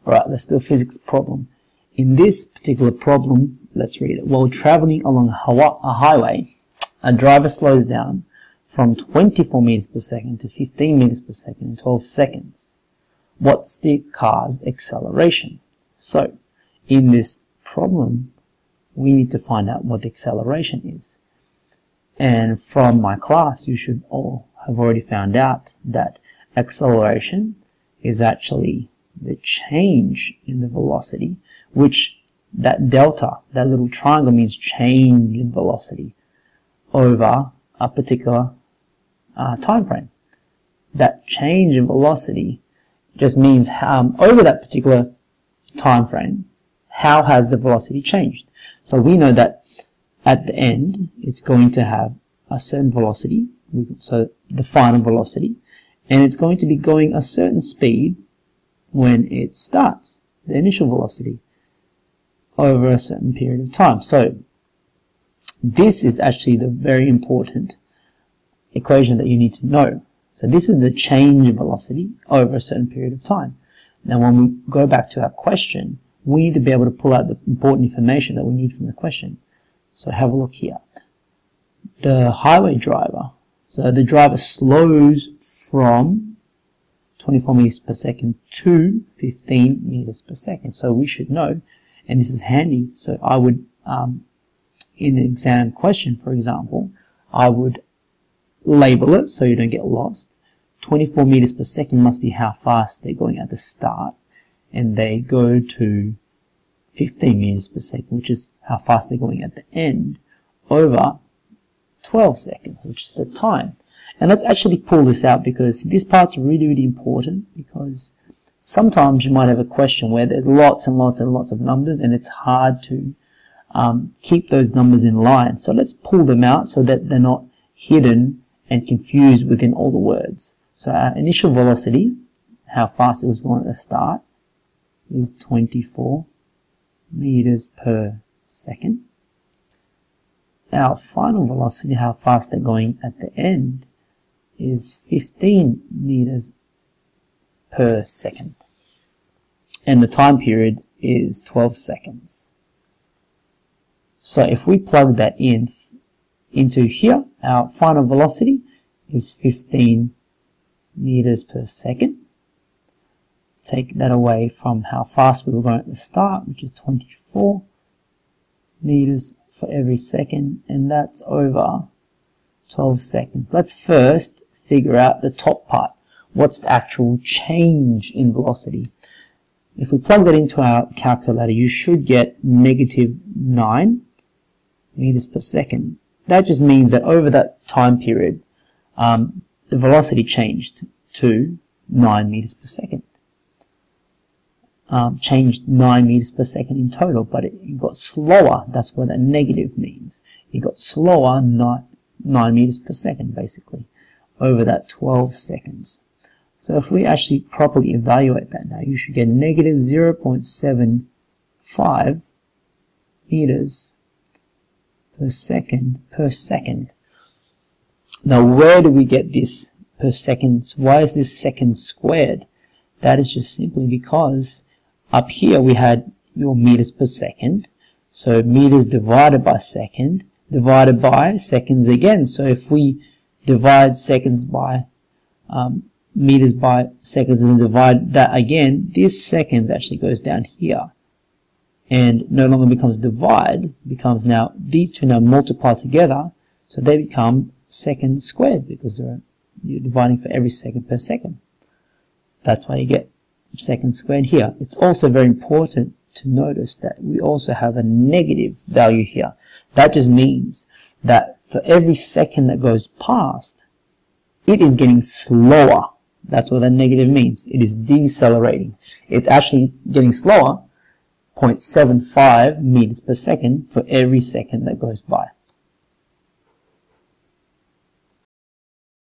Alright, let's do a physics problem. In this particular problem, let's read it. While traveling along a highway, a driver slows down from 24 meters per second to 15 meters per second in 12 seconds. What's the car's acceleration? So, in this problem, we need to find out what the acceleration is. And from my class, you should all have already found out that acceleration is actually the change in the velocity, which that delta, that little triangle, means change in velocity over a particular time frame. That change in velocity just means over that particular time frame, how has the velocity changed? So we know that at the end, it's going to have a certain velocity, so the final velocity, and it's going to be going a certain speed when it starts, the initial velocity, over a certain period of time. So this is actually the very important equation that you need to know. So this is the change in velocity over a certain period of time. Now when we go back to our question, we need to be able to pull out the important information that we need from the question. So have a look here. The highway driver, so the driver slows from 24 meters per second to 15 meters per second. So we should know, and this is handy, so I would, in an exam question, for example, I would label it so you don't get lost. 24 meters per second must be how fast they're going at the start, and they go to 15 meters per second, which is how fast they're going at the end, over 12 seconds, which is the time. And let's actually pull this out, because this part's really, really important, because sometimes you might have a question where there's lots and lots and lots of numbers, and it's hard to keep those numbers in line. So let's pull them out so that they're not hidden and confused within all the words. So our initial velocity, how fast it was going at the start, is 24 meters per second. Our final velocity, how fast they're going at the end, is 15 meters per second. And the time period is 12 seconds. So if we plug that into here, our final velocity is 15 meters per second. Take that away from how fast we were going at the start, which is 24 meters for every second, and that's over 12 seconds. Let's first figure out the top part. What's the actual change in velocity? If we plug that into our calculator, you should get -9 meters per second. That just means that over that time period, the velocity changed to 9 meters per second. Changed 9 meters per second in total, but it got slower. That's what that negative means. It got slower 9 meters per second, basically, over that 12 seconds. So if we actually properly evaluate that now, you should get -0.75 meters per second. Now where do we get this per second? Why is this second squared? That is just simply because up here we had your meters per second, so meters divided by second, divided by seconds again. So if we divide seconds by meters by seconds and divide that again, this seconds actually goes down here and no longer becomes divide, becomes now, these two now multiply together, so they become second squared, because you're dividing for every second per second. That's why you get second squared here. It's also very important to notice that we also have a negative value here. That just means that for every second that goes past, it is getting slower. That's what that negative means. It is decelerating. It's actually getting slower, 0.75 meters per second for every second that goes by.